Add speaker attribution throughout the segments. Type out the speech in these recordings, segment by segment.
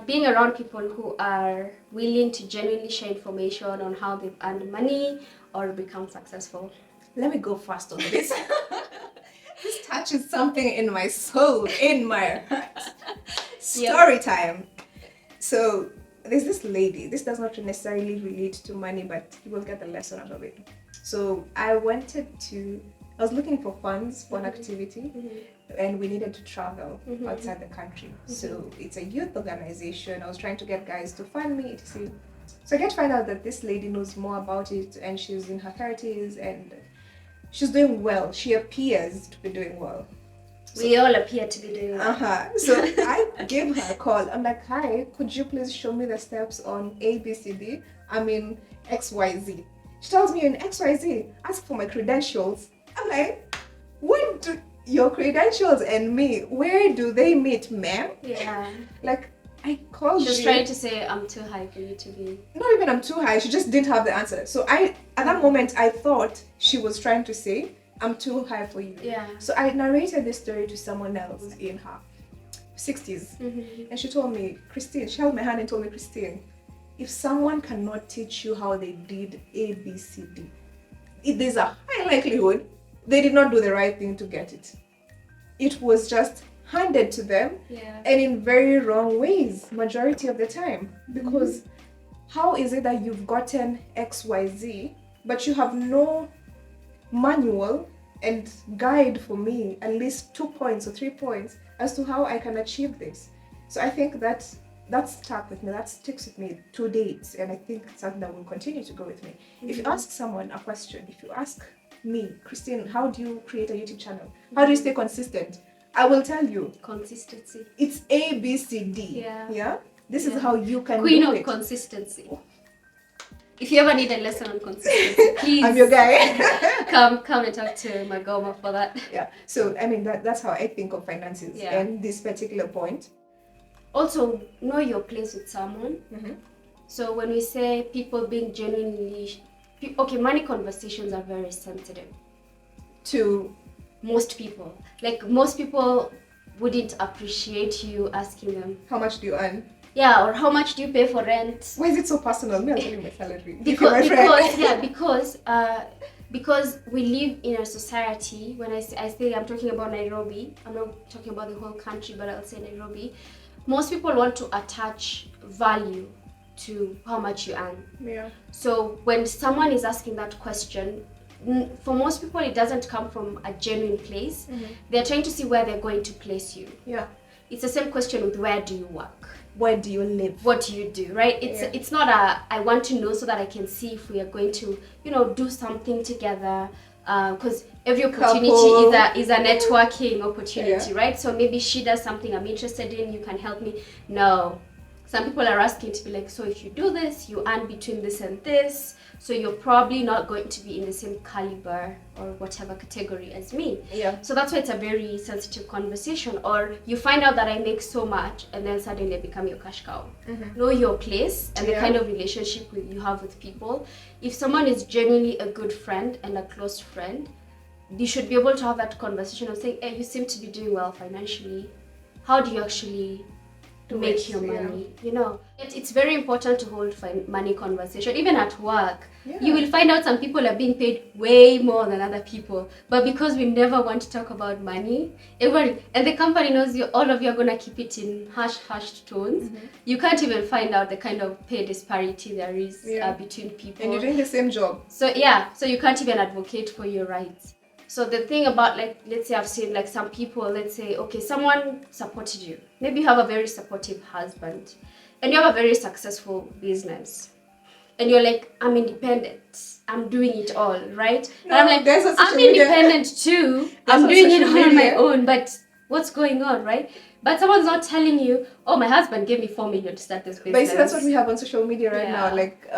Speaker 1: being around people who are willing to genuinely share information on how they've earned money or become successful.
Speaker 2: Let me go fast on this. This touches something in my soul, in my heart. Story time. So there's this lady. This does not necessarily relate to money, but you will get the lesson out of it. So I was looking for funds for an activity, and we needed to travel outside the country. So it's a youth organization. I was trying to get guys to fund me to see. So I get to find out that this lady knows more about it, and she's in her 30s, and she's doing well. She appears to be doing well.
Speaker 1: We all appear to be doing well.
Speaker 2: So I gave her a call. I'm like, hi, could you please show me the steps on ABCD? I mean, XYZ. She tells me, in XYZ, ask for my credentials. I'm like, what do your credentials and me, where do they meet, ma'am?
Speaker 1: Yeah.
Speaker 2: Like, I called
Speaker 1: She's trying to say, I'm too high for you to be.
Speaker 2: Not even I'm too high, she just didn't have the answer. So at that moment, I thought she was trying to say, I'm too high for you.
Speaker 1: Yeah.
Speaker 2: So I narrated this story to someone else in her 60s. And she told me, Christine, she held my hand and told me, Christine, if someone cannot teach you how they did ABCD, there's a high likelihood they did not do the right thing to get it. It was just handed to them, and in very wrong ways, majority of the time. Because how is it that you've gotten XYZ, but you have no manual and guide for me, at least 2 points or 3 points, as to how I can achieve this? So I think that stuck with me, that sticks with me to date, and I think it's something that will continue to go with me. If you ask someone a question, if you ask me, Christine, how do you create a YouTube channel? How do you stay consistent? I will tell you.
Speaker 1: Consistency.
Speaker 2: It's ABCD. Yeah? This is how you can
Speaker 1: Queen
Speaker 2: do
Speaker 1: of
Speaker 2: it.
Speaker 1: Consistency. If you ever need a lesson on consistency, please.
Speaker 2: I'm your guy.
Speaker 1: come and talk to Magoma for that.
Speaker 2: Yeah. So, I mean, that's how I think of finances and this particular point.
Speaker 1: Also, know your place with someone. So when we say people being genuinely... Okay, money conversations are very sensitive.
Speaker 2: To
Speaker 1: most people. Like, most people wouldn't appreciate you asking them,
Speaker 2: how much do you earn?
Speaker 1: Yeah, or how much do you pay for rent?
Speaker 2: Why is it so personal? Me, I'll tell you my salary.
Speaker 1: Because we live in a society. When I say I'm talking about Nairobi, I'm not talking about the whole country, but I'll say Nairobi. Most people want to attach value to how much you earn.
Speaker 2: Yeah.
Speaker 1: So when someone is asking that question, for most people it doesn't come from a genuine place. They're trying to see where they're going to place you.
Speaker 2: Yeah.
Speaker 1: It's the same question with where do you work?
Speaker 2: Where do you live?
Speaker 1: What do you do, right? It's not I want to know so that I can see if we are going to, do something together. Because every opportunity is a networking opportunity, right? So maybe she does something I'm interested in, you can help me. No. Some people are asking to be like, so if you do this, you earn between this and this, so you're probably not going to be in the same caliber or whatever category as me.
Speaker 2: Yeah.
Speaker 1: So that's why it's a very sensitive conversation. Or you find out that I make so much and then suddenly I become your cash cow. Know your place and the kind of relationship you have with people. If someone is genuinely a good friend and a close friend, you should be able to have that conversation of saying, hey, you seem to be doing well financially. How do you actually make your money? It's very important to hold money conversation. Even at work, you will find out some people are being paid way more than other people, but because we never want to talk about money, everyone and the company knows all of you are going to keep it in hushed tones. You can't even find out the kind of pay disparity there is between people,
Speaker 2: and you're doing the same job.
Speaker 1: So you can't even advocate for your rights. So the thing about, like, let's say I've seen like some people, let's say, okay, someone supported you. Maybe you have a very supportive husband and you have a very successful business. And you're like, I'm independent. I'm doing it all, right?
Speaker 2: No,
Speaker 1: and I'm like, I'm independent too. I'm doing it all on my own, but what's going on, right? But someone's not telling you, oh, my husband gave me 4 million to start this business.
Speaker 2: But you see, that's what we have on social media right now. Like,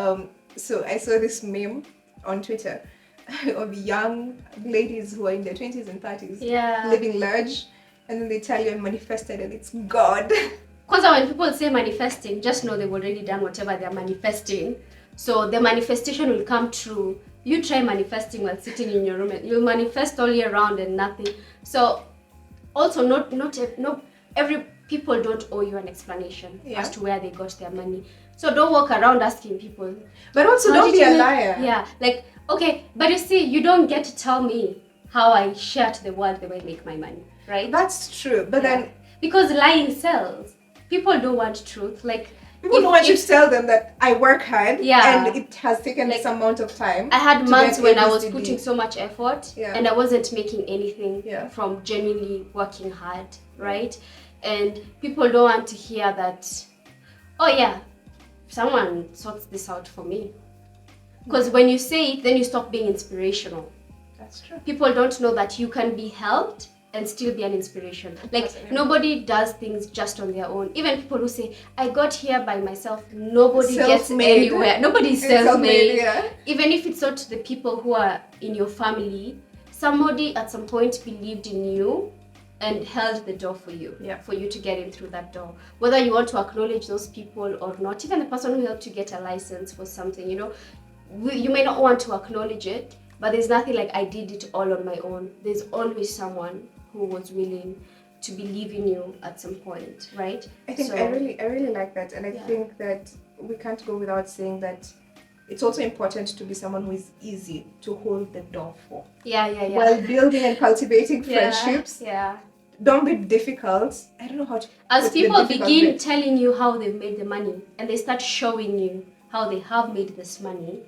Speaker 2: so I saw this meme on Twitter of young ladies who are in their 20s and 30s living large, and then they tell you I manifested and it's God.
Speaker 1: Because when people say manifesting, just know they've already done whatever they're manifesting. So the manifestation will come true. You try manifesting while sitting in your room and you'll manifest all year round and nothing. So also not every people don't owe you an explanation as to where they got their money. So don't walk around asking people.
Speaker 2: But also don't be a liar.
Speaker 1: Yeah, like, okay, but you see, you don't get to tell me how I share to the world the way I make my money, right?
Speaker 2: That's true. But then...
Speaker 1: Because lying sells. People don't want truth. Like,
Speaker 2: people don't want you to tell them that I work hard and it has taken
Speaker 1: like,
Speaker 2: some amount of time.
Speaker 1: I had months when I was putting so much effort and I wasn't making anything from genuinely working hard, right? And people don't want to hear that, oh yeah, someone sorts this out for me. Because when you say it, then you stop being inspirational.
Speaker 2: That's true.
Speaker 1: People don't know that you can be helped and still be an inspiration. Like, nobody does things just on their own. Even people who say, I got here by myself, nobody gets anywhere. Nobody's self-made. Even if it's not the people who are in your family, somebody at some point believed in you and held the door for you, for you to get in through that door. Whether you want to acknowledge those people or not, even the person who helped you get a license for something, you know, you may not want to acknowledge it, but there's nothing like I did it all on my own. There's always someone who was willing to believe in you at some point, right?
Speaker 2: I think I really like that, and I think that we can't go without saying that it's also important to be someone who is easy to hold the door for. While building and cultivating friendships. Don't be difficult. I don't know how to.
Speaker 1: As people begin telling you how they've made the money and they start showing you how they have made this money,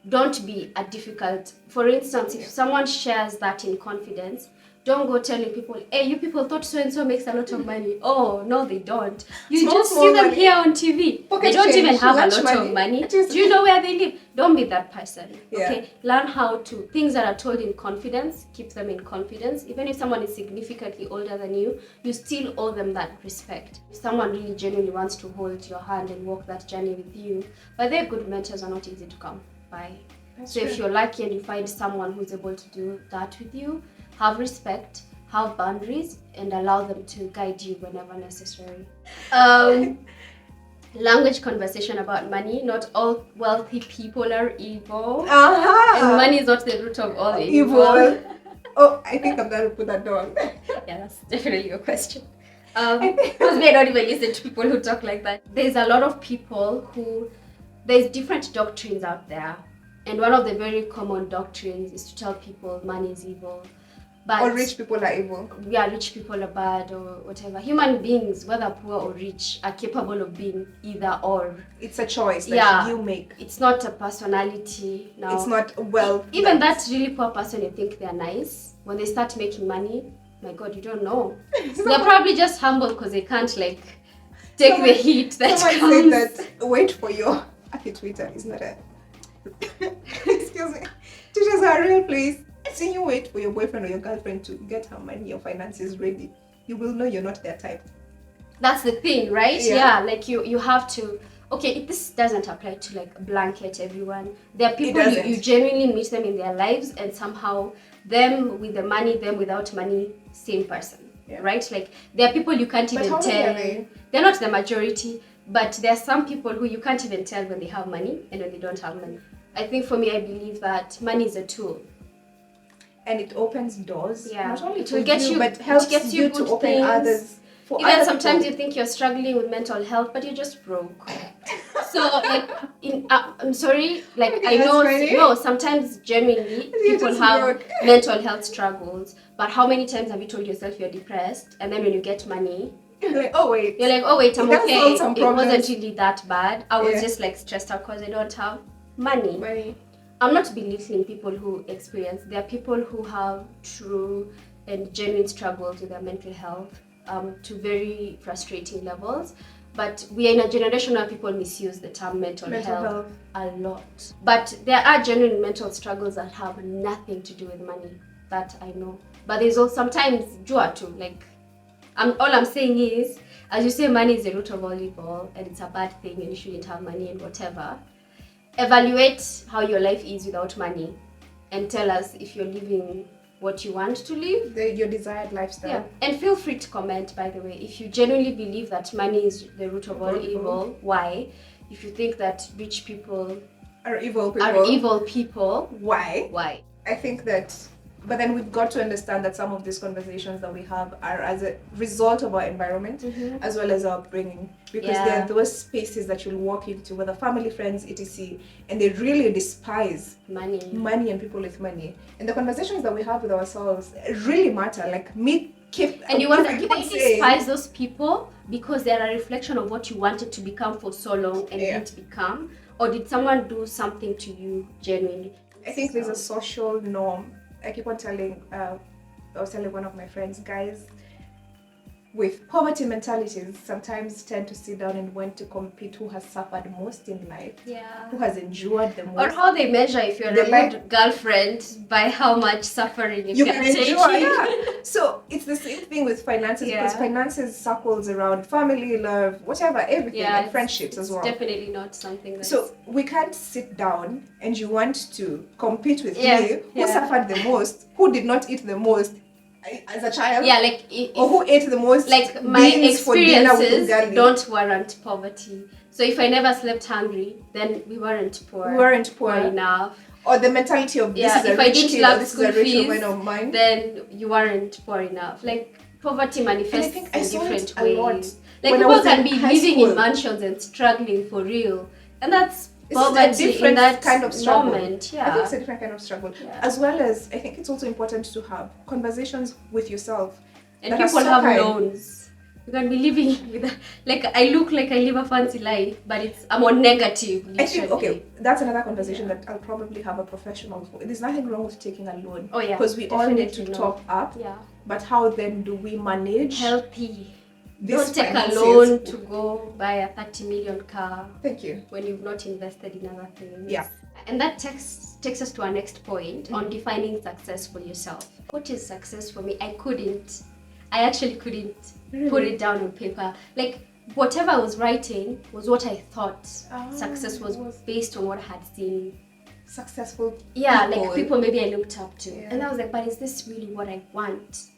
Speaker 1: don't be a difficult. For instance, if someone shares that in confidence, don't go telling people, hey, you people thought so-and-so makes a lot of money. Oh, no, they don't. You just see them here on TV. They don't even have a lot of money. Do you know where they live? Don't be that person, okay? Learn how to, things that are told in confidence, keep them in confidence. Even if someone is significantly older than you, you still owe them that respect. If someone really genuinely wants to hold your hand and walk that journey with you, but their good mentors are not easy to come by. So if you're lucky and you find someone who's able to do that with you, have respect, have boundaries, and allow them to guide you whenever necessary. Language conversation about money. Not all wealthy people are evil. And money is not the root of all evil.
Speaker 2: Oh, I think I'm going to put that down.
Speaker 1: Yeah, that's definitely your question. Because we don't even listen to people who talk like that. There's a lot of people who, there's different doctrines out there. And one of the very common doctrines is to tell people money is evil. But
Speaker 2: or rich people are evil.
Speaker 1: Yeah, rich people are bad or whatever. Human beings, whether poor or rich, are capable of being either or.
Speaker 2: It's a choice that you make.
Speaker 1: It's not a personality. No.
Speaker 2: It's not wealth.
Speaker 1: Even that really poor person, you think they're nice. When they start making money, my God, you don't know. They're probably just humble because they can't like take the heat that comes.
Speaker 2: Someone said that wait for your Twitter is not a excuse me. Teachers are a real place. See, you wait for your boyfriend or your girlfriend to get her money, your finances ready. You will know you're not their type.
Speaker 1: That's the thing, right? Yeah, like you have to. Okay, this doesn't apply to like blanket everyone. There are people you genuinely meet them in their lives, and somehow them with the money, them without money, same person, right? Like there are people you can't even tell. They're not the majority, but there are some people who you can't even tell when they have money and when they don't have money. I think for me, I believe that money is a tool.
Speaker 2: And it opens doors. Yeah. Not only
Speaker 1: it will get you,
Speaker 2: but helps you to open things. Others. For
Speaker 1: even
Speaker 2: other
Speaker 1: sometimes
Speaker 2: people.
Speaker 1: You think you're struggling with mental health, but you're just broke. So like, I'm sorry, like I know, no, sometimes genuinely people have mental health struggles. But how many times have you told yourself you're depressed, and then when you get money,
Speaker 2: you're like, oh wait,
Speaker 1: I'm okay. It wasn't really that bad. I was just like stressed out because I don't have money. I'm not belittling people who experience. There are people who have true and genuine struggles with their mental health to very frustrating levels. But we are in a generation where people misuse the term mental health a lot. But there are genuine mental struggles that have nothing to do with money. That I know. But there's also sometimes jua too. Like, all I'm saying is, as you say, money is the root of all evil, and it's a bad thing, and you shouldn't have money and whatever. Evaluate how your life is without money and tell us if you're living what you want to live.
Speaker 2: Your desired lifestyle.
Speaker 1: Yeah. And feel free to comment, by the way, if you genuinely believe that money is the root of all evil, why? If you think that rich people
Speaker 2: are evil people,
Speaker 1: why?
Speaker 2: I think that But then we've got to understand that some of these conversations that we have are as a result of our environment as well as our upbringing. Because there are those spaces that you'll walk into, whether family, friends, etc., and they really despise money and people with money. And the conversations that we have with ourselves really matter. Like me,
Speaker 1: and you wonder, do they despise those people because they're a reflection of what you wanted to become for so long and didn't become? Or did someone do something to you genuinely?
Speaker 2: I think there's a social norm. I keep on telling, I was telling one of my friends, guys with poverty mentalities sometimes tend to sit down and want to compete who has suffered most in life, who has endured the most.
Speaker 1: Or how they measure if you're a good girlfriend by how much suffering you can endure.
Speaker 2: So it's the same thing with finances, because finances circles around family, love, whatever, everything, and friendships as well.
Speaker 1: Definitely not something that's...
Speaker 2: So we can't sit down and you want to compete with me, who suffered the most, who did not eat the most as a child,
Speaker 1: like
Speaker 2: or who ate the most.
Speaker 1: Like my experiences don't warrant poverty. So if I never slept hungry, then we weren't poor.
Speaker 2: We weren't poor
Speaker 1: enough.
Speaker 2: Or the mentality of this is a rich kid, this is a rich woman of mine,
Speaker 1: then you weren't poor enough. Like poverty manifests in different ways. Like
Speaker 2: when
Speaker 1: people can be living in mansions and struggling for real, and that's poverty in that kind of struggle. Moment.
Speaker 2: I think it's a different kind of struggle. As well as I think it's also important to have conversations with yourself.
Speaker 1: And people have loans. You can be living with like I look like I live a fancy life, but I'm on negative. Literally.
Speaker 2: I think that's another conversation that I'll probably have a professional for. There's nothing wrong with taking a loan.
Speaker 1: Oh yeah.
Speaker 2: Because we all need to top up.
Speaker 1: Yeah.
Speaker 2: But how then do we manage
Speaker 1: healthy? Don't take a loan to go buy a 30 million car.
Speaker 2: Thank you.
Speaker 1: When you've not invested in other things.
Speaker 2: Yeah.
Speaker 1: And that takes us to our next point on defining success for yourself. What is success for me? I actually couldn't put it down on paper. Like whatever I was writing was what I thought success was based on what I had seen.
Speaker 2: Successful
Speaker 1: people. Like people maybe I looked up to. And I was like, but is this really what I want?